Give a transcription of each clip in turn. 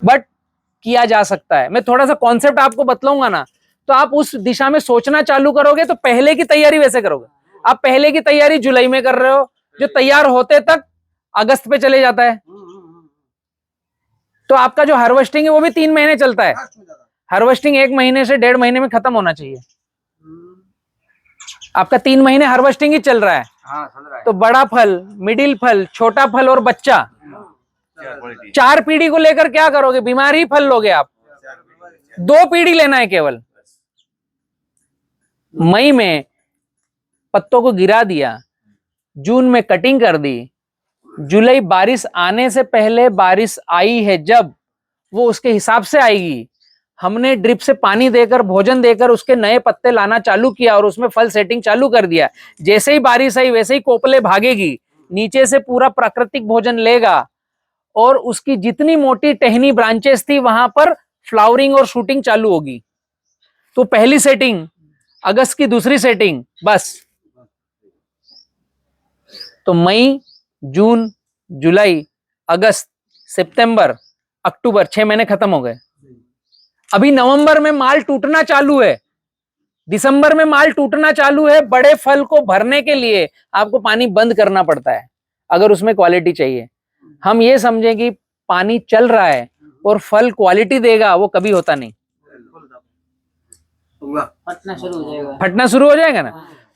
But किया जा सकता है। मैं थोड़ा सा कॉन्सेप्ट आपको बतलाऊंगा ना, तो आप उस दिशा में सोचना चालू करोगे, तो पहले की तैयारी वैसे करोगे। आप पहले की तैयारी जुलाई में कर रहे हो, जो तैयार होते तक अगस्त पे चले जाता है, तो आपका जो हार्वेस्टिंग है वो भी 3 महीने चलता है। हार्वेस्टिंग 1 महीने से 1.5 महीने में खत्म होना चाहिए। आपका 3 महीने हार्वेस्टिंग ही चल रहा है। तो बड़ा फल, मिडिल फल, छोटा फल और बच्चा, 4 पीढ़ी को लेकर क्या करोगे? बीमारी फल लोगे आप। 2 पीढ़ी लेना है केवल। मई में पत्तों को गिरा दिया, जून में कटिंग कर दी, जुलाई बारिश आने से पहले बारिश आई है, जब वो उसके हिसाब से आएगी। हमने ड्रिप से पानी देकर, भोजन देकर उसके नए पत्ते लाना चालू किया और उसमें फल सेटिंग चालू कर दिया। जैसे ही बारिश आई वैसे ही कोपले भागेगी, नीचे से पूरा प्राकृतिक भोजन लेगा और उसकी जितनी मोटी टहनी ब्रांचेस थी वहां पर फ्लावरिंग और शूटिंग चालू होगी। तो पहली सेटिंग अगस्त की, दूसरी सेटिंग बस। तो मई, जून, जुलाई, अगस्त, सितंबर, अक्टूबर, 6 महीने खत्म हो गए। अभी नवंबर में माल टूटना चालू है, दिसंबर में माल टूटना चालू है। बड़े फल को भरने के लिए आपको पानी बंद करना पड़ता है अगर उसमें क्वालिटी चाहिए। हम ये समझें कि पानी चल रहा है और फल क्वालिटी देगा, वो कभी होता नहीं। फटना शुरू हो जाएगा ना।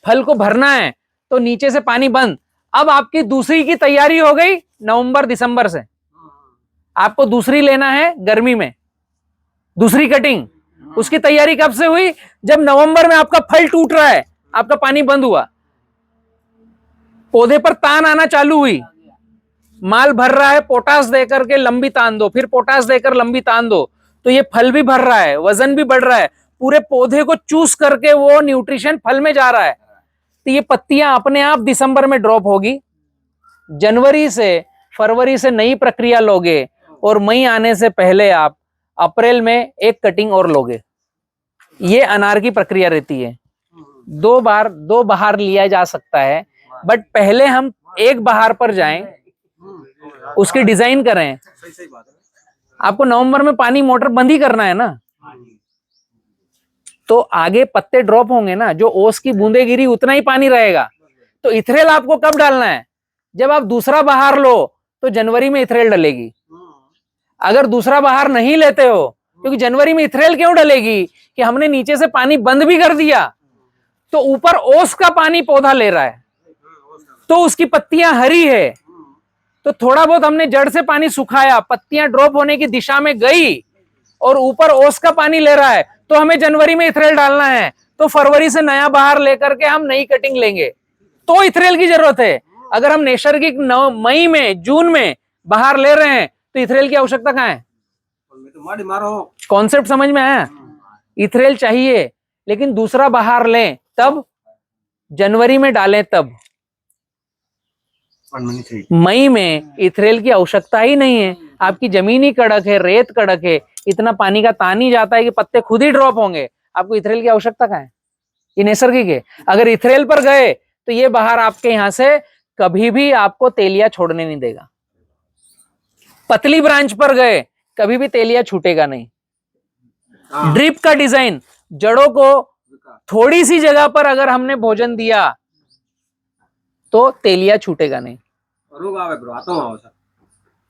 फल को भरना है तो नीचे से पानी बंद। अब आपकी दूसरी की तैयारी हो गई नवंबर दिसंबर से। आपको दूसरी लेना है गर्मी में, दूसरी कटिंग। उसकी तैयारी कब से हुई? जब नवंबर में आपका फल टूट रहा है, आपका पानी बंद हुआ, पौधे पर तान आना चालू हुई, माल भर रहा है, पोटास देकर के लंबी तान दो, फिर पोटास देकर लंबी तान दो, तो ये फल भी भर रहा है, वजन भी बढ़ रहा है, पूरे पौधे को चूस करके वो न्यूट्रिशन फल में जा रहा है। तो ये पत्तियां अपने आप दिसंबर में ड्रॉप होगी। जनवरी से, फरवरी से नई प्रक्रिया लोगे और मई आने से पहले आप अप्रैल में एक कटिंग और लोगे। ये अनार की प्रक्रिया रहती है। 2 बहार लिया जा सकता है, बट पहले हम एक बहार पर जाएं, उसकी डिजाइन करें। आपको नवंबर में पानी मोटर बंद ही करना है ना, तो आगे पत्ते ड्रॉप होंगे ना, जो ओस की बूंदे गिरी उतना ही पानी रहेगा। तो इथरेल आपको कब डालना है? जब आप दूसरा बहार लो तो जनवरी में इथरेल डलेगी। अगर दूसरा बहार नहीं लेते हो, क्योंकि जनवरी में इथरेल क्यों डलेगी कि हमने नीचे से पानी बंद भी कर दिया, तो ऊपर ओस का पानी पौधा ले रहा है, तो उसकी पत्तियां हरी है, तो थोड़ा बहुत हमने जड़ से पानी सुखाया, पत्तियां ड्रॉप होने की दिशा में गई और ऊपर ओस का पानी ले रहा है, तो हमें जनवरी में इथरेल डालना है। तो फरवरी से नया बहार लेकर के हम नई कटिंग लेंगे, तो इथरेल की जरूरत है। अगर हम नैसर्गिक मई में, जून में बहार ले रहे हैं, तो इथरेल की आवश्यकता कहां है? कॉन्सेप्ट समझ में आया? इथरेल चाहिए, लेकिन दूसरा बहार लें तब, जनवरी में डालें तब। मई में इथरेल की आवश्यकता ही नहीं है। आपकी जमीन ही कड़क है, रेत कड़क है, इतना पानी का तान ही जाता है कि पत्ते खुद ही ड्रॉप होंगे। आपको इथरेल की आवश्यकता कहां है? ये नैसर्गिक है। अगर इथरेल पर गए तो ये बहार आपके यहां से कभी भी आपको तेलिया छोड़ने नहीं देगा। पतली ब्रांच पर गए कभी भी तेलिया छूटेगा नहीं। ड्रिप का डिजाइन, जड़ों को थोड़ी सी जगह पर अगर हमने भोजन दिया तो तेलिया छूटेगा नहीं।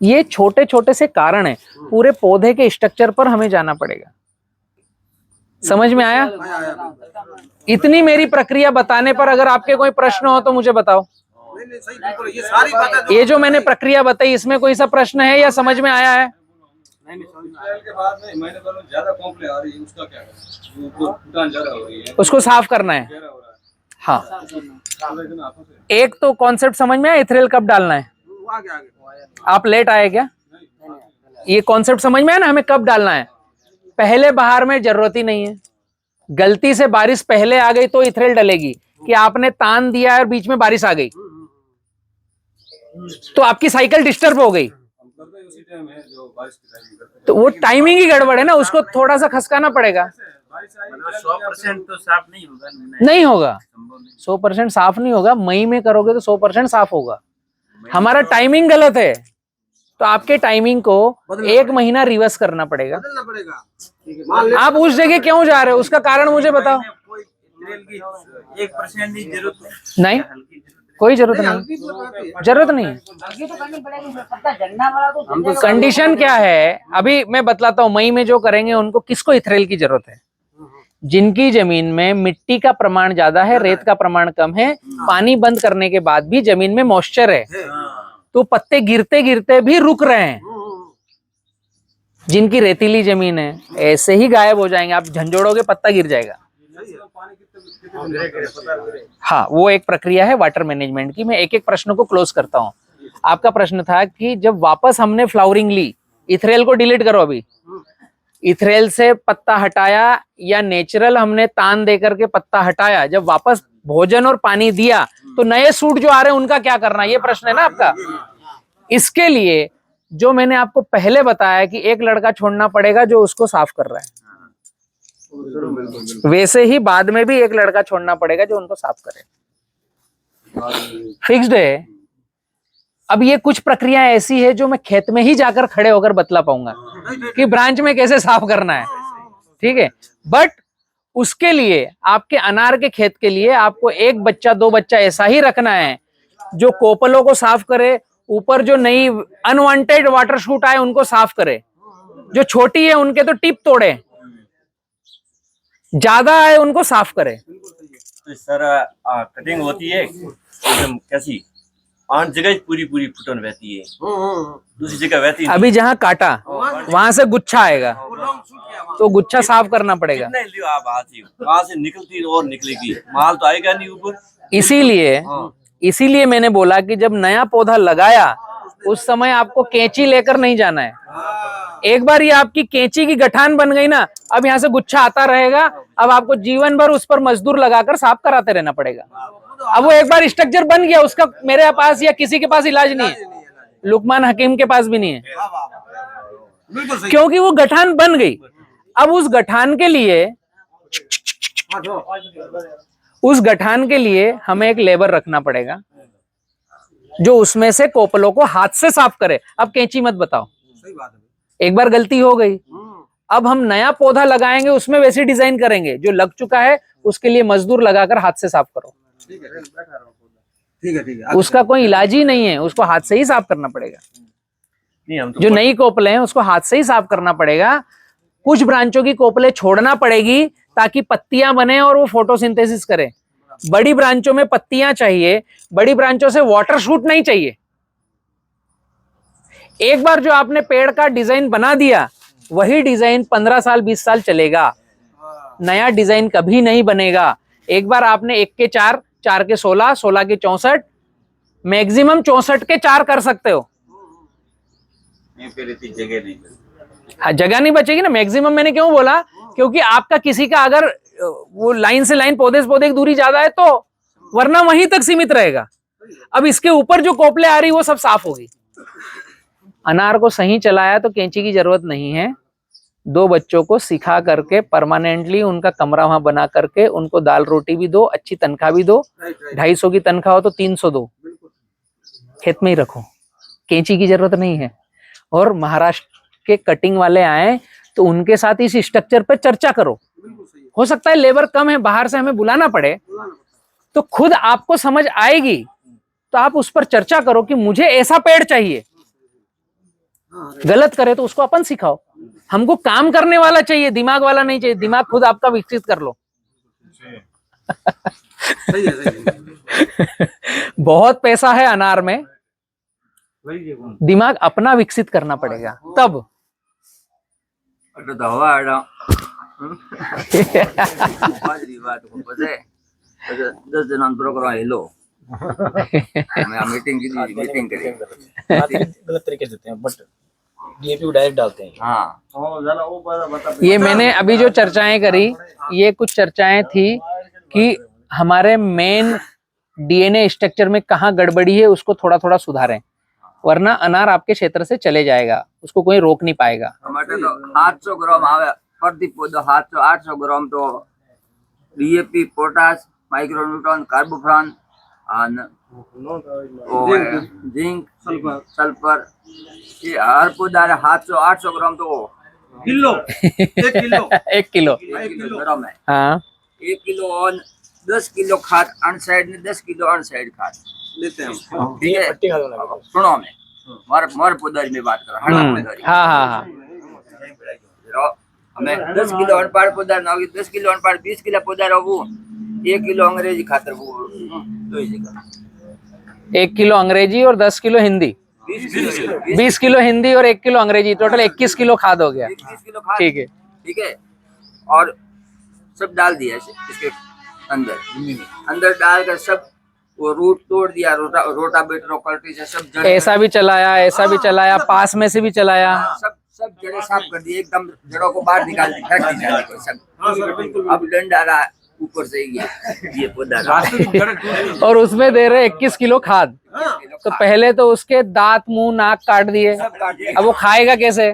ये छोटे छोटे से कारण है, पूरे पौधे के स्ट्रक्चर पर हमें जाना पड़ेगा। समझ में आया? इतनी मेरी प्रक्रिया बताने पर अगर आपके कोई प्रश्न हो तो मुझे बताओ। ये जो मैंने प्रक्रिया बताई, इसमें कोई सा प्रश्न है या समझ में आया है? उसको साफ करना है। हाँ, एक तो कॉन्सेप्ट समझ में आया, इथरेल कब डालना है? आप लेट आए क्या? ये कॉन्सेप्ट समझ में आया ना, हमें कब डालना है? पहले बहार में जरूरत ही नहीं है। गलती से बारिश पहले आ गई तो इथरेल डलेगी, कि आपने तान दिया और बीच में बारिश आ गई तो आपकी साइकिल डिस्टर्ब हो गई, तो वो टाइमिंग ही गड़बड़ है ना, उसको थोड़ा सा खसकाना पड़ेगा। 100% तो साफ नहीं होगा। नहीं होगा, 100% साफ नहीं होगा। मई में करोगे तो 100% साफ होगा। हमारा टाइमिंग गलत है, तो आपके टाइमिंग को 1 महीना रिवर्स करना पड़ेगा। बदलना पड़ेगा। ठीक है, मान लेते आप उस जगह क्यों जा रहे हो, उसका कारण मुझे बताओ। कोई इथरेल की 1% की जरूरत नहीं। नहीं, हल्की जरूरत कोई जरूरत नहीं, हल्की तो बात है। जरूरत नहीं है। आगे तो करनी पड़ेगी, पत्ता झड़ना वाला तो हम तो कंडीशन क्या है, अभी मैं बतलाता हूँ। मई में जो करेंगे उनको किसको इथरेल की जरूरत है? जिनकी जमीन में मिट्टी का प्रमाण ज्यादा है, रेत का प्रमाण कम है, पानी बंद करने के बाद भी जमीन में मॉइस्चर है, तो पत्ते गिरते गिरते भी रुक रहे हैं। जिनकी रेतीली जमीन है ऐसे ही गायब हो जाएंगे, आप झंझोड़ोगे पत्ता गिर जाएगा। हाँ, वो एक प्रक्रिया है वाटर मैनेजमेंट की। मैं एक एक प्रश्न को क्लोज करता हूँ। आपका प्रश्न था कि जब वापस हमने फ्लावरिंग ली, इथरेल को डिलीट करो अभी, इथरेल से पत्ता हटाया या नेचुरल हमने तान दे करके पत्ता हटाया, जब वापस भोजन और पानी दिया तो नए सूट जो आ रहे हैं उनका क्या करना, ये प्रश्न है ना आपका। इसके लिए जो मैंने आपको पहले बताया कि एक लड़का छोड़ना पड़ेगा जो उसको साफ कर रहा है, वैसे ही बाद में भी एक लड़का छोड़ना पड़ेगा जो उनको साफ करे। फिक्स्ड है। अब ये कुछ प्रक्रिया ऐसी है जो मैं खेत में ही जाकर खड़े होकर बतला पाऊंगा कि ब्रांच में कैसे साफ करना है, ठीक है। बट उसके लिए आपके अनार के खेत के लिए आपको 1 बच्चा 2 बच्चा ऐसा ही रखना है जो कोपलों को साफ करे, ऊपर जो नई अनवांटेड वाटर शूट आए उनको साफ करे, जो छोटी है उनके तो टिप तोड़े, ज्यादा है उनको साफ करे। तो सर कटिंग होती है एकदम कैसी 8 जगह पूरी पूरी फुटन बहती है, दूसरी जगह बहती नहीं। अभी जहां काटा वहां से गुच्छा आएगा, तो गुच्छा साफ करना पड़ेगा। कितना लियो आप वहां से निकलती और निकलेगी, माल तो आएगा नहीं ऊपर। इसीलिए मैंने बोला कि जब नया पौधा लगाया उस समय आपको कैंची लेकर नहीं जाना है। एक बार ये आपकी कैंची की गठान बन गई ना, अब यहाँ से गुच्छा आता रहेगा। अब आपको जीवन भर उस पर मजदूर लगाकर साफ कराते रहना पड़ेगा। अब वो एक बार स्ट्रक्चर बन गया, उसका मेरे पास या किसी के पास इलाज नहीं है, लुकमान हकीम के पास भी नहीं है, क्योंकि वो गठान बन गई। अब उस गठान के लिए हमें एक लेबर रखना पड़ेगा जो उसमें से कोपलों को हाथ से साफ करे। अब कैंची मत बताओ, सही बात है। एक बार गलती हो गई। अब हम नया पौधा लगाएंगे उसमें वैसे डिजाइन करेंगे, जो लग चुका है उसके लिए मजदूर लगाकर हाथ से साफ करो। ठीक है, ठीक है। उसका कोई इलाज ही नहीं है, उसको हाथ से ही साफ करना पड़ेगा। नहीं, हम तो जो नई कोपले हैं उसको हाथ से ही साफ करना पड़ेगा। कुछ ब्रांचों की कोपले छोड़ना पड़ेगी ताकि पत्तियां बने और वो फोटोसिंथेसिस करे। बड़ी ब्रांचों में पत्तियां चाहिए, बड़ी ब्रांचों से वाटर शूट नहीं चाहिए। एक बार जो आपने पेड़ का डिजाइन बना दिया, वही डिजाइन 15 साल 20 साल चलेगा, नया डिजाइन कभी नहीं बनेगा। एक बार आपने 1 के 4, 4 के 16, 16 के 64, मैक्सिमम 64 के 4 कर सकते हो। फिर इतनी जगह नहीं। हाँ, जगह नहीं बचेगी ना। मैक्सिमम मैंने क्यों बोला, क्योंकि आपका किसी का अगर वो लाइन से लाइन पौधे से पौधे की दूरी ज्यादा है तो, वरना वहीं तक सीमित रहेगा। अब इसके ऊपर जो कोपले आ रही वो सब साफ होगी। अनार को सही चलाया तो कैंची की जरूरत नहीं है। 2 बच्चों को सिखा करके परमानेंटली उनका कमरा वहां बना करके उनको दाल रोटी भी दो, अच्छी तनख्वाह भी दो। 250 की तनख्वाह हो तो 300 दो, खेत में ही रखो, कैंची की जरूरत नहीं है। और महाराष्ट्र के कटिंग वाले आए तो उनके साथ इस स्ट्रक्चर पर चर्चा करो। हो सकता है लेबर कम है, बाहर से हमें बुलाना पड़े, तो खुद आपको समझ आएगी तो आप उस पर चर्चा करो कि मुझे ऐसा पेड़ चाहिए। गलत करे तो उसको अपन सिखाओ। हमको काम करने वाला चाहिए, दिमाग वाला नहीं चाहिए। दिमाग खुद आपका विकसित कर लो। सही है। बहुत पैसा है अनार में, दिमाग अपना विकसित करना पड़ेगा तब। मीटिंग करें गलत तरीके से देते हैं, बट डीएपी डायरेक्ट डालते हैं। हाँ, ये मैंने अभी जो चर्चाएं करी, ये कुछ चर्चाएं थी कि हमारे मेन डीएनए स्ट्रक्चर में कहाँ गड़बड़ी है, उसको थोड़ा थोड़ा सुधारें, वरना अनार आपके क्षेत्र से चले जाएगा, उसको कोई रोक नहीं पाएगा। टमाटर तो 800 ग्राम आवे प्रति पौधो, 800 ग्राम तो डीएपी, पोटास, माइक्रोन्यूट्रॉन, कार्बोफ्रान जिंक सल्फर ये हर पौधा 700-800 ग्राम तो kilo 1 kilo 1 kilo 1 kilo gram है। हाँ 1 किलो और 10 किलो खाद अनसाइड में 10 किलो अनसाइड खाद लेते हैं हम। ठीक है। पट्टी खाद बना के। सुनो मैं मर पौधा में बात कर हर पौधा हाँ हाँ हाँ हमें 10 किलो अनपाड़ पौधा ना 10 किलो अनपाड़ 20 किलो पौधा रहो 1 किलो अंग्रेजी खातर वो तो ही जगह 1 किलो अंग्रेजी और 10 किलो हिंदी 20 किलो हिंदी और 1 किलो अंग्रेजी टोटल 21 किलो खाद हो गया 21 किलो खाद ठीक है ठीक है। और सब डाल दिया इसके अंदर डालकर सब वो रूट तोड़ दिया रोटावेटर कल्टी से सब जड़ ऐसा भी चलाया पास में से भी चलाया सब जड़ें साफ कर दी एकदम जड़ों को बाहर निकाल दी फेंक दी जाने को सब। अब डंडा रहा ऊपर से ये पौधा और उसमें दे रहे 21 किलो खाद। तो पहले तो उसके दांत मुंह नाक काट दिए, सब काट दिया। अब वो खाएगा कैसे?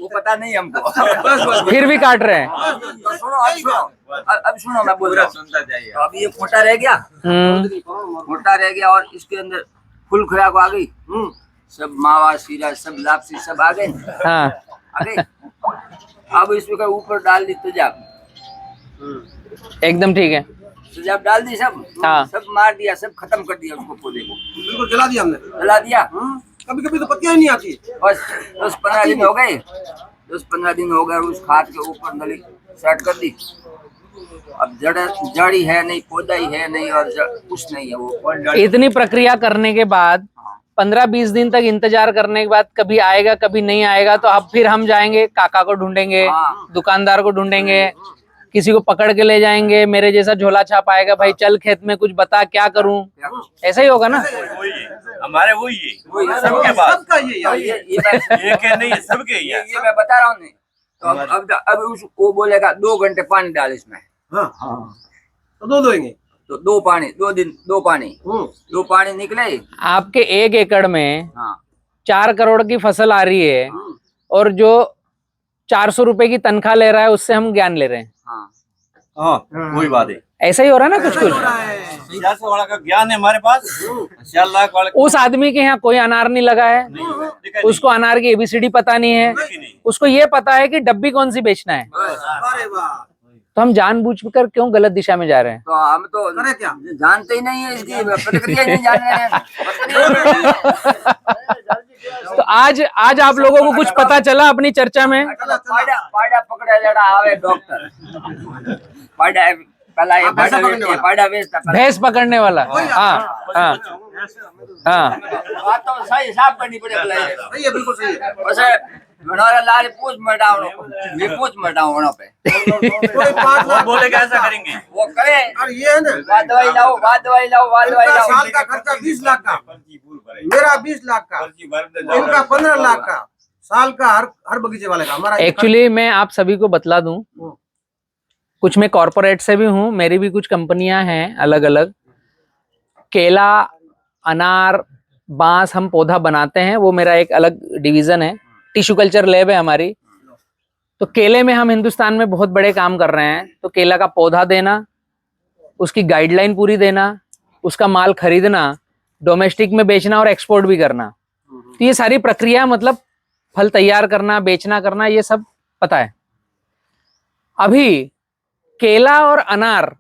वो पता नहीं हमको फिर भी काट रहे हैं। तो सुनो अब सुनो मैं बोल रहा हूँ तो अब ये मोटा रह गया मोटा रह गया और इसके अंदर फुल खुराक आ गई सब मावा सीरा सब लापसी सब आ गए हाँ आ गए। अब इसके ऊपर डाल दी तेजाब एकदम ठीक है। तेजाब डाल दी सब हाँ। सब मार दिया सब खत्म कर दिया उसको पौधे को बिल्कुल जला दिया हमने। जला दिया। कभी कभी तो पत्तियां ही नहीं आती। बस 10-15 दिन हो गए 10-15 दिन हो गए उस खाद के ऊपर नली सेट कर दी। अब जड़ ही है नहीं पौधा ही है नहीं और कुछ नहीं है वो इतनी प्रक्रिया करने के बाद 15-20 दिन तक इंतजार करने के बाद कभी आएगा कभी नहीं आएगा, तो अब फिर हम जाएंगे काका को ढूंढेंगे, दुकानदार को ढूंढेंगे, किसी को पकड़ के ले जाएंगे, मेरे जैसा झोला छाप आएगा, भाई चल खेत में कुछ बता क्या करूं, ऐसा ही होगा ना। हमारे वही है सबके पास सबका ये एक है नहीं है सबके ही है। ये मैं बता रहा हूँ तो अब उसको बोलेगा 2 घंटे पानी डाल इसमें तो दो दोएंगे तो 2 पानी निकले। आपके 1 एकड़ में हाँ 4 करोड़ की फसल आ रही है और जो 400 रुपए की तनख्वाह ले रहा है उससे हम ज्ञान ले रहे हैं। हाँ वही बात है। ऐसा ही हो रहा है ना कुछ कुछ। 600 वाला का ज्ञान है हमारे पास 4 लाख वाले उस आदमी के यहाँ कोई अनार नहीं लगा है, उसको अनार की ABCD पता नहीं है, उसको ये पता है कि डब्बी कौन सी बेचना है। अरे वाह तो हम जानबूझकर क्यों गलत दिशा में जा रहे हैं? तो हम तो करे क्या जानते ही नहीं है इसकी प्रतिक्रिया नहीं जान रहे हैं। तो आज आप लोगों को कुछ पता चला अपनी चर्चा में? पाड़ा पकड़ा जड़ा आवे डॉक्टर पाड़ा पहला ये पाड़ा बेचता भैंस पकड़ने वाला। हाँ हाँ हाँ बात तो सही साफ करनी पड़ेगी। सही है बिल्कुल सही है। वैसे घणोरा लाल पूछ मटाओ ये पूछ मटाओ वहां पे कोई 5 लाख बोलेगा ऐसा करेंगे वो करे और ये है ना बाद दवाई लाओ साल का खर्चा 20 लाख का, मेरा 20 लाख का, इनका 15 लाख का साल का हर बगीचे वाले का हमारा। एक्चुअली मैं आप सभी को बतला दूं, कुछ मैं कॉर्पोरेट से भी हूं, मेरी भी कुछ कंपनियां हैं अलग अलग। केला अनार बांस हम पौधा बनाते हैं, वो मेरा एक अलग डिवीजन है। टिश्यू कल्चर लैब है हमारी। तो केले में हम हिंदुस्तान में बहुत बड़े काम कर रहे हैं। तो केला का पौधा देना, उसकी गाइडलाइन पूरी देना, उसका माल खरीदना, डोमेस्टिक में बेचना और एक्सपोर्ट भी करना। तो ये सारी प्रक्रिया मतलब फल तैयार करना बेचना करना ये सब पता है। अभी केला और अनार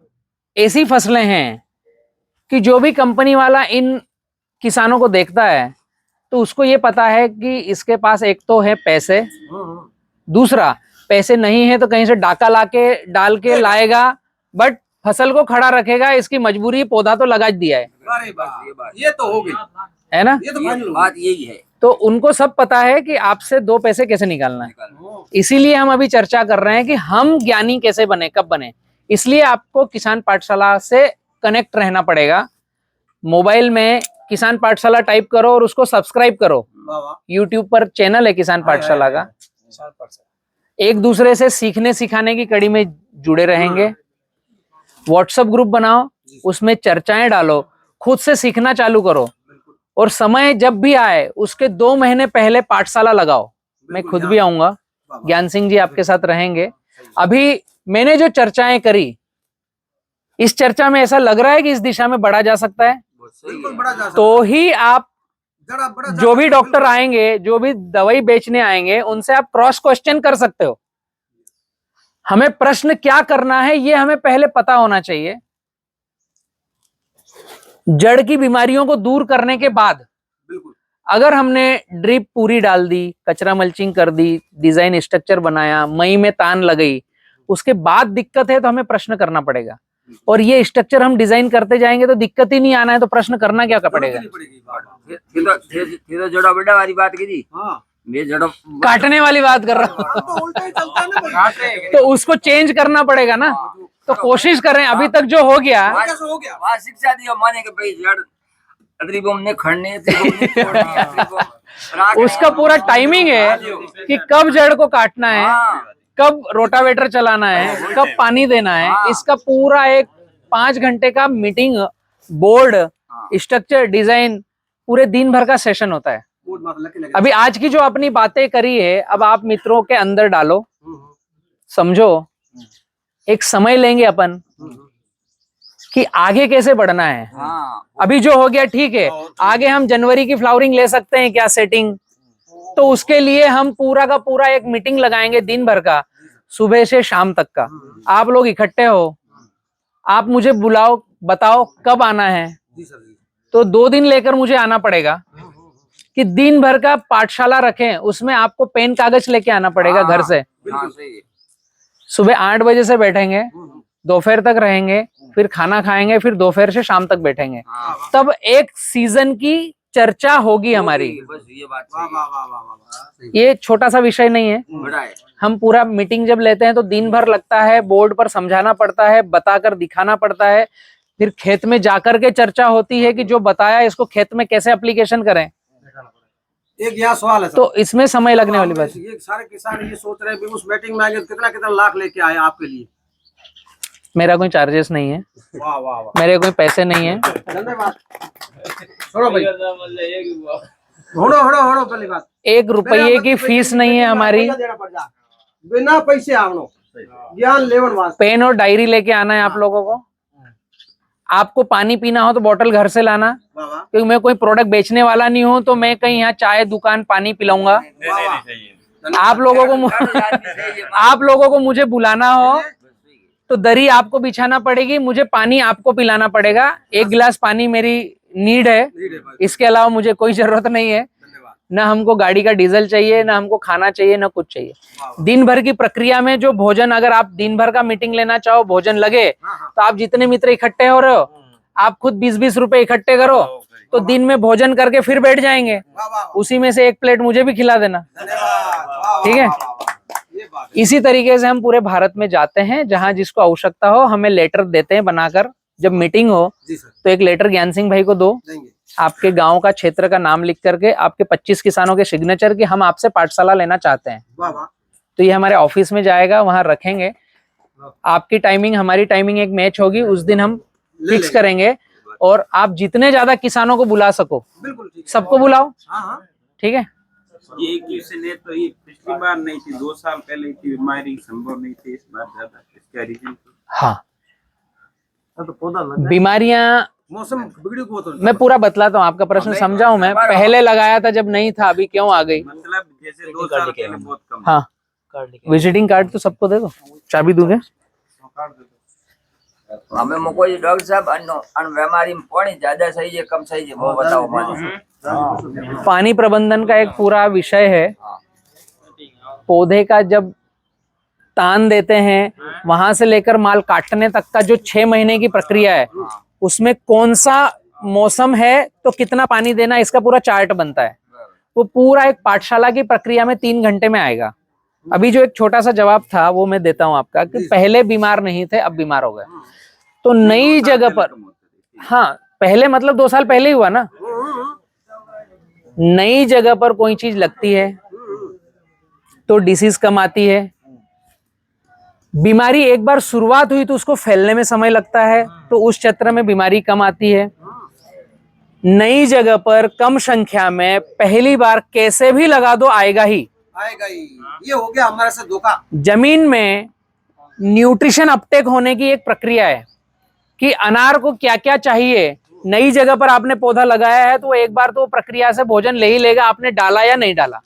ऐसी फसलें हैं कि जो भी कंपनी वाला इन किसानों को देखता है तो उसको ये पता है कि इसके पास एक तो है पैसे, दूसरा पैसे नहीं है तो कहीं से डाका लाके डाल के लाएगा, बट फसल को खड़ा रखेगा। इसकी मजबूरी, पौधा तो लगा दिया है। अरे वाह ये तो हो गई है ना। ये तो मान लो बात यही है। तो उनको सब पता है कि आपसे 2 पैसे कैसे निकालना है। इसीलिए हम अभी चर्चा कर रहे हैं कि हम ज्ञानी कैसे बने, कब बने। इसलिए आपको किसान पाठशाला से कनेक्ट रहना पड़ेगा। मोबाइल में किसान पाठशाला टाइप करो और उसको सब्सक्राइब करो। यूट्यूब पर चैनल है किसान पाठशाला का। एक दूसरे से सीखने सिखाने की कड़ी में जुड़े रहेंगे। व्हाट्सएप ग्रुप बनाओ, उसमें चर्चाएं डालो, खुद से सीखना चालू करो। और समय जब भी आए उसके 2 महीने पहले पाठशाला लगाओ। मैं खुद भी आऊंगा, ज्ञान सिंह जी आपके साथ रहेंगे। अभी मैंने जो चर्चाएं करी इस चर्चा में ऐसा लग रहा है कि इस दिशा में बढ़ा जा सकता है, बहुत सही बिल्कुल है। बड़ा जा सकता तो ही आप है। जरा बड़ा जा जो भी सकता है, डॉक्टर बिल्कुल। आएंगे, जो भी दवाई बेचने आएंगे, उनसे आप क्रॉस क्वेश्चन कर सकते हो। हमें प्रश्न क्या करना है ये हमें पहले पता होना चाहिए। जड़ की बीमारियों को दूर करने के बाद बिल्कुल अगर हमने ड्रिप पूरी डाल दी, कचरा मल्चिंग कर दी, डिजाइन स्ट्रक्चर बनाया, मई में तान लगाई, उसके बाद दिक्कत है तो हमें प्रश्न करना पड़ेगा। और ये स्ट्रक्चर हम डिजाइन करते जाएंगे तो दिक्कत ही नहीं आना है, तो प्रश्न करना क्या पड़ेगा? जरूरत नहीं पड़ेगी। वाह, वाह। फिर तो जड़ा बड़ा वाली बात की थी, हाँ मैं जड़ा काटने वाली बात कर रहा हूँ। तो उल्टा ही चलता है ना भाई। तो उसको चेंज करना पड़ेगा ना। तो कोशिश करें, अभी तक जो हो गया कैसे हो गया? वहाँ शिक्षा दी माने के भाई जड़ अदरी बम ने खड़ने अदरी बम ने छोड़ने, अदरी बम राखने। उसका पूरा टाइमिंग है कि कब जड़ को काटना है, हाँ, कब रोटावेटर चलाना है, कब पानी देना है। इसका पूरा एक 5 घंटे का मीटिंग, बोर्ड, स्ट्रक्चर, डिजाइन, पूरे दिन भर का सेशन होता है। बोर्ड मार लगे लगे। अभी आज की जो अपनी बातें करी है, अब आप मित्रों के अंदर डालो, समझो। एक समय लेंगे अपन कि आगे कैसे बढ़ना है। हाँ, अभी जो हो गया ठीक है, आगे हम जनवरी की फ्लावरिंग ले सकते हैं क्या सेटिंग? तो उसके लिए हम पूरा का पूरा एक मीटिंग लगाएंगे दिन भर का, सुबह से शाम तक का। आप लोग इकट्ठे हो, आप मुझे बुलाओ, बताओ कब आना है। जी सर जी। तो 2 दिन लेकर मुझे आना पड़ेगा कि दिन भर का पाठशाला रखें, उसमें आपको पेन कागज लेके आना पड़ेगा घर से। हाँ सही है। सुबह 8 बजे से बैठेंगे, दोपहर तक रहेंगे, फिर खाना खाएंगे, फिर दोपहर से शाम तक बैठेंगे। हाँ, तब एक सीजन की चर्चा होगी हमारी। बस ये बात वाह सही वाह वाह वाह वाह वाह। सही। ये छोटा सा विषय नहीं है। है। बड़ा है। हम पूरा मीटिंग जब लेते हैं तो दिन भर लगता है, बोर्ड पर समझाना पड़ता है, बताकर दिखाना पड़ता है, फिर खेत में जाकर के चर्चा होती है कि जो बताया इसको खेत में कैसे एप्लीकेशन करें। एक यहाँ सवाल है सर। तो इसमें समय लगने वाली बात है। ये सारे किसान ये सोच रहे हैं कि उस मीटिंग में आएंगे तो कितना कितना लाख लेके आए आपके लिए। मेरा कोई चार्जेस नहीं है, वाह वाह वाह। मेरे कोई पैसे नहीं है। धन्यवाद। छोड़ो भाई, होड़ो होड़ो होड़ो पहली बात। 1 रुपये की फीस नहीं है हमारी। देना पड़ जा। बिना पैसे आवनो ज्ञान लेवन वास्ते। पेन और डायरी लेके आना है आप लोगों को। आपको पानी पीना हो तो बोतल घर से लाना, वाह वाह क्योंकि मैं कोई प्रोडक्ट बेचने वाला नहीं हूं, तो मैं कहीं यहाँ चाय दुकान पानी पिलाऊंगा। आप लोगों को आप लोगों को मुझे बुलाना हो तो दरी आपको बिछाना पड़ेगी, मुझे पानी आपको पिलाना पड़ेगा। 1 गिलास पानी मेरी नीड है, लीड है भाई। इसके अलावा मुझे कोई जरूरत नहीं है। धन्यवाद। ना हमको गाड़ी का डीजल चाहिए, ना हमको खाना चाहिए, ना कुछ चाहिए। दिन भर की प्रक्रिया में जो भोजन, अगर आप दिन भर का मीटिंग लेना चाहो, भोजन लगे, हाँ हाँ तो आप जितने मित्र इकट्ठे हो रहे हो, आप खुद 20-20 रुपए इकट्ठे करो, तो दिन में भोजन करके फिर बैठ जाएंगे। वाह वाह वाह। उसी में से 1 प्लेट मुझे भी खिला देना। धन्यवाद। वाह, वाह, ठीक है। वाह, वाह, वाह। ये बात है। इसी तरीके से हम पूरे भारत में जाते हैं, जहां जिसको आवश्यकता हो हमें लेटर देते हैं बनाकर। जब मीटिंग हो जी सर तो एक लेटर ज्ञान सिंह भाई को दो, देंगे। आपके गांव का क्षेत्र का नाम लिख करके, आपके 25 किसानों के सिग्नेचर की हम आपसे पाठशाला लेना चाहते हैं। वाह वाह। तो ये हमारे ऑफिस में जाएगा, वहां रखेंगे। आपकी टाइमिंग हमारी टाइमिंग एक मैच होगी, उस दिन हम ले फिक्स लेंगे। करेंगे। और आप जितने ज्यादा किसानों को बुला सको बिल्कुल ठीक है। सबको बुलाओ, हाँ हाँ ठीक है। ये एक से ने तो ये पिछली बार नहीं थी, 2 साल पहले की बीमारी संभव नहीं थी, इस बार ज्यादा। इसका रीजन हाँ, तो पौधा लग बीमारियां मौसम बिगड़ी को तो मैं पूरा बतलाता हूँ, आपका प्रश्न समझाऊं। मैं पहले लगाया था जब नहीं था, अभी क्यों आ गई। मतलब जैसे 2 साल पहले बहुत कम। हाँ, विजिटिंग कार्ड तो सबको दे दो, चाबी दूंगे। हमें मुको ये डॉक्टर साहब अन बीमारी में पानी ज्यादा सही है कम सही है वो बताओ मानो। पानी प्रबंधन का एक पूरा विषय है। पौधे का जब तान देते हैं, वहां से लेकर माल काटने तक का जो 6 महीने की प्रक्रिया है, उसमें कौन सा मौसम है तो कितना पानी देना, इसका पूरा चार्ट बनता है। वो पूरा एक पाठशाला की प्रक्रिया में 3 घंटे में आएगा। अभी जो एक छोटा सा जवाब था वो मैं देता हूं आपका, कि पहले बीमार नहीं थे, अब बीमार हो गए। तो नई जगह पर, हाँ पहले मतलब 2 साल पहले ही हुआ ना। नई जगह पर कोई चीज लगती है तो डिसीज कम आती है। बीमारी एक बार शुरुआत हुई तो उसको फैलने में समय लगता है, तो उस क्षेत्र में बीमारी कम आती है। नई जगह पर कम संख्या में पहली बार कैसे भी लगा दो आएगा ही। आएगा ही। ये हो गया हमारे से धोखा। जमीन में न्यूट्रिशन अपटेक होने की एक प्रक्रिया है कि अनार को क्या क्या चाहिए। नई जगह पर आपने पौधा लगाया है तो वो एक बार तो प्रक्रिया से भोजन ले ही लेगा, आपने डाला या नहीं डाला,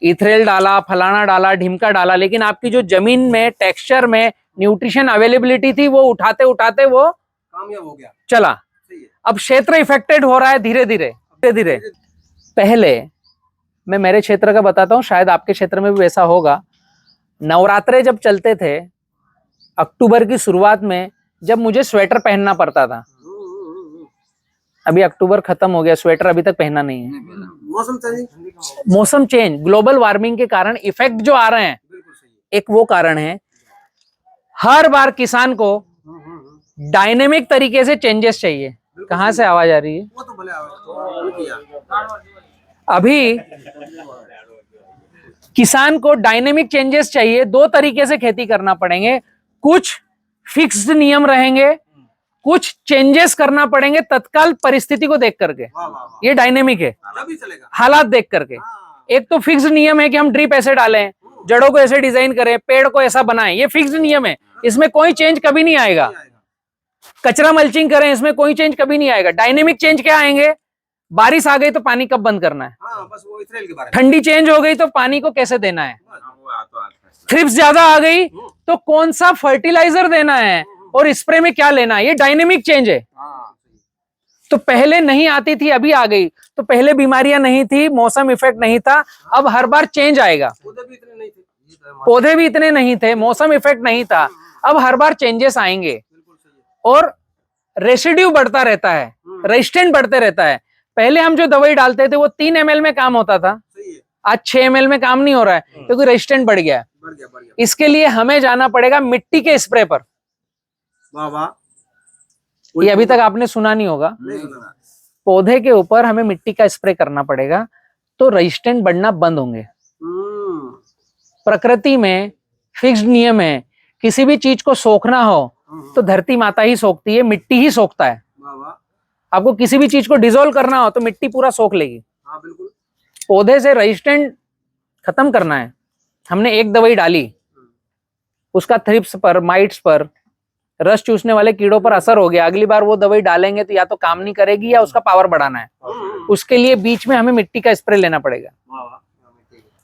इथरेल डाला, फलाना डाला, ढिमका डाला, लेकिन आपकी जो जमीन में टेक्सचर में न्यूट्रिशन अवेलेबिलिटी थी वो उठाते उठाते वो कामयाब हो गया। चला। सही है। अब क्षेत्र इफेक्टेड हो रहा है धीरे धीरे धीरे धीरे। पहले मैं मेरे क्षेत्र का बताता हूँ, शायद आपके क्षेत्र में भी वैसा होगा। नवरात्रे जब चलते थे अक्टूबर की शुरुआत में, जब मुझे स्वेटर पहनना पड़ता था, अभी अक्टूबर खत्म हो गया, स्वेटर अभी तक पहना नहीं है। मौसम चेंज, ग्लोबल वार्मिंग के कारण इफेक्ट जो आ रहे हैं, एक वो कारण है। हर बार किसान को डायनेमिक तरीके से चेंजेस चाहिए। कहां से आवाज आ रही है? वो तो भले आवाज। अभी किसान को डायनेमिक चेंजेस चाहिए, दो तरीके से खेती करना पड़ेंगे। कुछ फिक्स्ड नियम रहेंगे, कुछ चेंजेस करना पड़ेंगे तत्काल परिस्थिति को देख करके। ये डायनेमिक है, तभी चलेगा। हालात देख करके। एक तो फिक्स्ड नियम है कि हम ड्रिप ऐसे डालें, जड़ों को ऐसे डिजाइन करें, पेड़ को ऐसा बनाएं, ये फिक्स्ड नियम है, इसमें कोई चेंज कभी नहीं आएगा। कचरा मल्चिंग करें, इसमें कोई चेंज कभी नहीं आएगा। डायनेमिक चेंज क्या आएंगे? बारिश आ गई तो पानी कब बंद करना है, बस वो इथरेल के बारे में। ठंडी चेंज हो गई तो पानी को कैसे देना है, थ्रिप्स ज्यादा आ गई तो कौन सा फर्टिलाइजर देना है और स्प्रे में क्या लेना है, ये डायनेमिक चेंज है। तो पहले नहीं आती थी, अभी आ गई। तो पहले बीमारियां नहीं थी, मौसम इफेक्ट नहीं था, अब हर बार चेंज आएगा। पौधे भी इतने नहीं थे, मौसम इफेक्ट नहीं था, अब हर बार चेंजेस आएंगे और रेसिड्यू बढ़ता रहता है, रेजिस्टेंट बढ़ते रहता है। पहले हम जो दवाई डालते थे वो 3 ml में काम होता था, आज 6 ml में काम नहीं हो रहा है क्योंकि रेजिस्टेंट बढ़ गया है। इसके लिए हमें जाना पड़ेगा मिट्टी के स्प्रे पर। ये अभी तक आपने सुना नहीं होगा। पौधे के ऊपर हमें मिट्टी का स्प्रे करना पड़ेगा तो रेजिस्टेंट बढ़ना बंद होंगे। प्रकृति में फिक्स्ड नियम है, किसी भी चीज को सोखना हो तो धरती माता ही सोखती है, मिट्टी ही सोखता है। आपको किसी भी चीज को डिसॉल्व करना हो तो मिट्टी पूरा सोख लेगी। पौधे से रेजिस्टेंट खत्म करना है, हमने एक दवाई डाली, उसका थ्रिप्स पर, माइट्स पर, रस चूसने वाले कीड़ों पर असर हो गया, अगली बार वो दवाई डालेंगे तो या तो काम नहीं करेगी या उसका पावर बढ़ाना है। उसके लिए बीच में हमें मिट्टी का स्प्रे लेना पड़ेगा।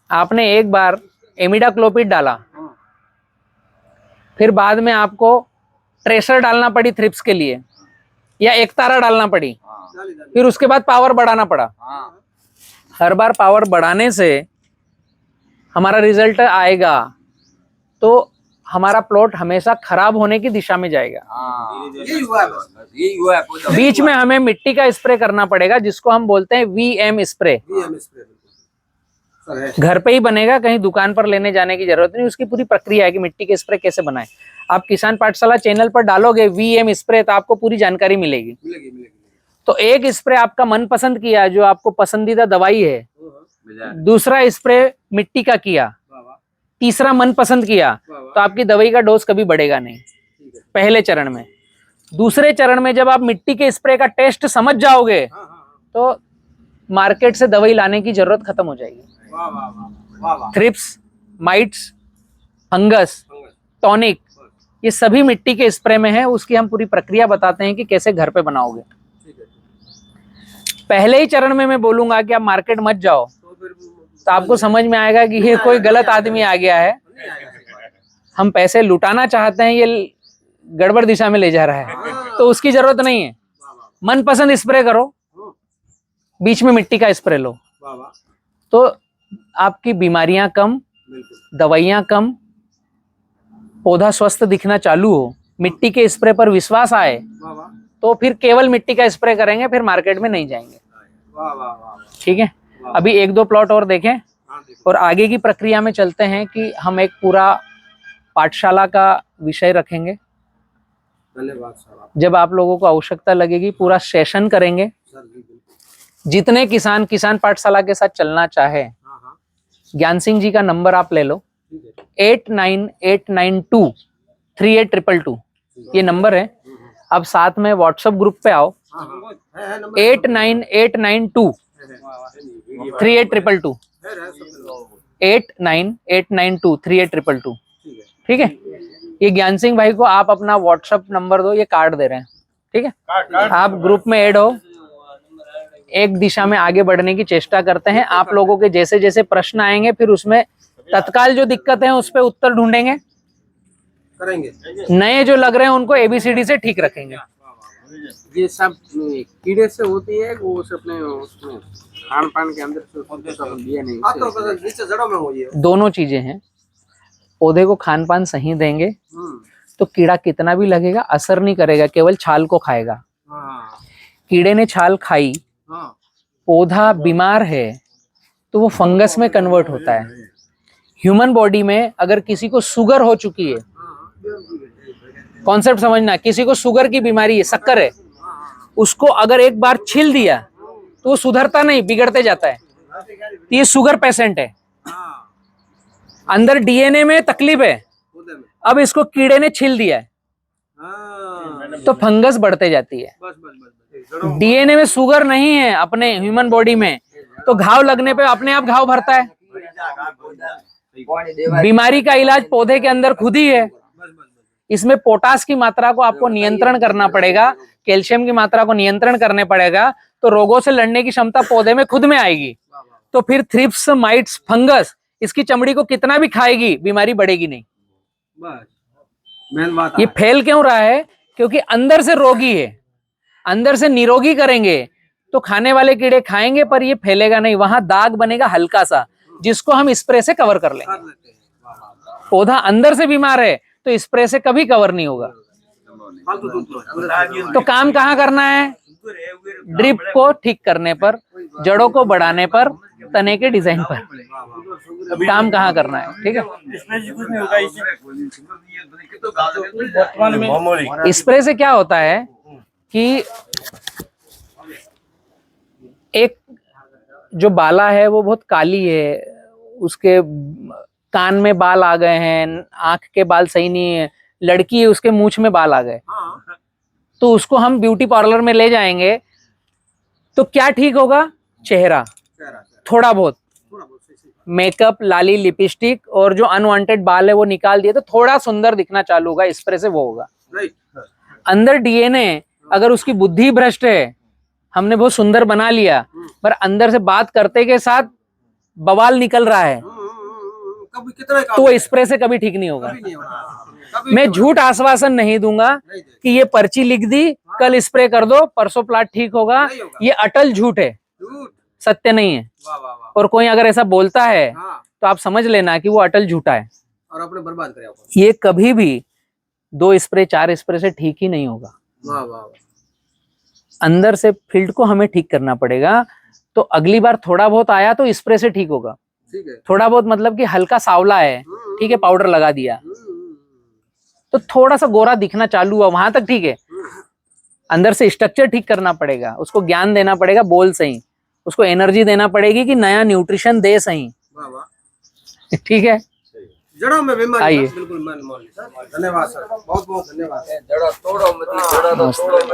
आपने एक बार इमिडाक्लोपिड डाला, फिर बाद में आपको ट्रेसर डालना पड़ी थ्रिप्स के लिए, या एकतारा डालना पड़ी, फिर उसके बाद पावर बढ़ाना पड़ा। हर बार पावर बढ़ाने से हमारा रिजल्ट आएगा तो हमारा प्लॉट हमेशा खराब होने की दिशा में जाएगा। यही हुआ है बस। यही हुआ है। बीच में हमें मिट्टी का स्प्रे करना पड़ेगा, जिसको हम बोलते हैं वीएम स्प्रे। घर पे ही बनेगा, कहीं दुकान पर लेने जाने की जरूरत नहीं। उसकी पूरी प्रक्रिया है कि मिट्टी के स्प्रे कैसे बनाएं। आप किसान पाठशाला चैनल पर डालोगे वीएम स्प्रे तो आपको पूरी जानकारी मिलेगी। तो एक स्प्रे आपका मनपसंद किया, जो आपको पसंदीदा दवाई है, दूसरा स्प्रे मिट्टी का किया, तीसरा मनपसंद किया, तो आपकी दवाई का डोज कभी बढ़ेगा नहीं पहले चरण में। दूसरे चरण में जब आप मिट्टी के स्प्रे का टेस्ट समझ जाओगे तो मार्केट से दवाई लाने की जरूरत खत्म हो जाएगी। थ्रिप्स, माइट्स, फंगस, टॉनिक, ये सभी मिट्टी के स्प्रे में है। उसकी हम पूरी प्रक्रिया बताते हैं कि कैसे घर पे बनाओगे। पहले ही चरण में मैं बोलूंगा कि आप मार्केट मत जाओ, तो आपको समझ में आएगा कि ये कोई गलत आदमी आ गया है, हम पैसे लुटाना चाहते हैं, ये गड़बड़ दिशा में ले जा रहा है। तो उसकी जरूरत नहीं है। मनपसंद स्प्रे करो, बीच में मिट्टी का स्प्रे लो, तो आपकी बीमारियां कम, दवाइयां कम, पौधा स्वस्थ दिखना चालू हो, मिट्टी के स्प्रे पर विश्वास आए तो फिर केवल मिट्टी का स्प्रे करेंगे, फिर मार्केट में नहीं जाएंगे। ठीक है, अभी 1-2 प्लॉट और देखें और आगे की प्रक्रिया में चलते हैं कि हम एक पूरा पाठशाला का विषय रखेंगे। जब आप लोगों को आवश्यकता लगेगी पूरा सेशन करेंगे। जितने किसान पाठशाला के साथ चलना चाहे, ज्ञान सिंह जी का नंबर आप ले लो, 8989238222, ये नंबर है। अब साथ में व्हाट्सएप ग्रुप पे आओ, 8989238222, 8989238222, ठीक है। ये ज्ञान सिंह भाई को आप अपना व्हाट्सएप नंबर दो, ये कार्ड दे रहे हैं, ठीक है। आप ग्रुप में ऐड हो, एक दिशा में आगे बढ़ने की चेष्टा करते हैं। आप लोगों के जैसे जैसे प्रश्न आएंगे फिर उसमें तत्काल जो दिक्कत है उस पर उत्तर ढूंढेंगे, करेंगे। नए जो लग रहे हैं उनको एबीसीडी से ठीक रखेंगे। ये सब कीड़े से होती है, वो उस अपने उसमें खान पान के अंदर से उसको सब दिया नहीं। हाँ तो बस नीचे जड़ों में हो ये। दोनों चीजें हैं, पौधे को खान पान सही देंगे तो कीड़ा कितना भी लगेगा असर नहीं करेगा, केवल छाल को खाएगा। हाँ कीड़े ने छाल खाई, हाँ पौधा बीमार है तो वो फंगस में कन्वर्ट होता है। ह्यूमन बॉडी में अगर किसी को शुगर हो चुकी है, कॉन्सेप्ट समझना, किसी को शुगर की बीमारी है, शक्कर है, उसको अगर एक बार छील दिया तो वो सुधरता नहीं, बिगड़ते जाता है। तो ये शुगर पेशेंट है, अंदर डीएनए में तकलीफ है, अब इसको कीड़े ने छील दिया है तो फंगस बढ़ते जाती है। डीएनए में शुगर नहीं है अपने ह्यूमन बॉडी में, तो घाव लगने पे अपने आप घाव भरता है। बीमारी का इलाज पौधे के अंदर खुद ही है। इसमें पोटास की मात्रा को आपको नियंत्रण करना पड़ेगा, कैल्शियम की मात्रा को नियंत्रण करने पड़ेगा, तो रोगों से लड़ने की क्षमता पौधे में खुद में आएगी। तो फिर थ्रिप्स, माइट्स, फंगस इसकी चमड़ी को कितना भी खाएगी, बीमारी बढ़ेगी नहीं। मेन बात ये फैल क्यों रहा है? क्योंकि अंदर से रोगी है। अंदर से निरोगी करेंगे तो खाने वाले कीड़े खाएंगे पर ये फैलेगा नहीं, वहां दाग बनेगा हल्का सा, जिसको हम स्प्रे से कवर कर लेंगे। पौधा अंदर से बीमार है तो स्प्रे से कभी कवर नहीं होगा। तो काम कहाँ करना है? ड्रिप को ठीक करने पर, जड़ों को बढ़ाने पर, तने के डिजाइन पर काम कहाँ करना है, ठीक है। स्प्रे से क्या होता है कि एक जो बाला है वो बहुत काली है, उसके कान में बाल आ गए हैं, आंख के बाल सही नहीं है, लड़की है उसके मूंछ में बाल आ गए, तो उसको हम ब्यूटी पार्लर में ले जाएंगे तो क्या ठीक होगा? चेहरा थोड़ा बहुत मेकअप, लाली, लिपस्टिक और जो अनवांटेड बाल है वो निकाल दिए तो थोड़ा सुंदर दिखना चालू होगा, स्प्रे से वो होगा। अंदर डीएनए, अगर उसकी बुद्धि भ्रष्ट है, हमने बहुत सुंदर बना लिया पर अंदर से बात करते के साथ बवाल निकल रहा है तो वो स्प्रे से कभी ठीक नहीं होगा। मैं झूठ आश्वासन नहीं दूंगा कि ये पर्ची लिख दी, कल स्प्रे कर दो, परसों प्लाट ठीक होगा। ये अटल झूठ है, सत्य नहीं है। और कोई अगर ऐसा बोलता है तो आप समझ लेना कि वो अटल झूठा है और अपने बर्बाद करे। ये कभी भी 2 स्प्रे 4 स्प्रे से ठीक ही नहीं होगा। अंदर से फील्ड को हमें ठीक करना पड़ेगा। तो अगली बार थोड़ा बहुत आया तो स्प्रे से ठीक होगा। थोड़ा बहुत मतलब कि हल्का सांवला है, ठीक है, पाउडर लगा दिया तो थोड़ा सा गोरा दिखना चालू हुआ, वहां तक ठीक है। अंदर से स्ट्रक्चर ठीक करना पड़ेगा, उसको ज्ञान देना पड़ेगा, बोल सही, उसको एनर्जी देना पड़ेगी कि नया न्यूट्रिशन दे सही, ठीक है। जड़ों में बीमारी आइए। बिल्कुल मान लो। धन्यवाद सर, बहुत बहुत धन्यवाद। जड़ा तोड़ो मत, जड़ा तो तोड़ो मत।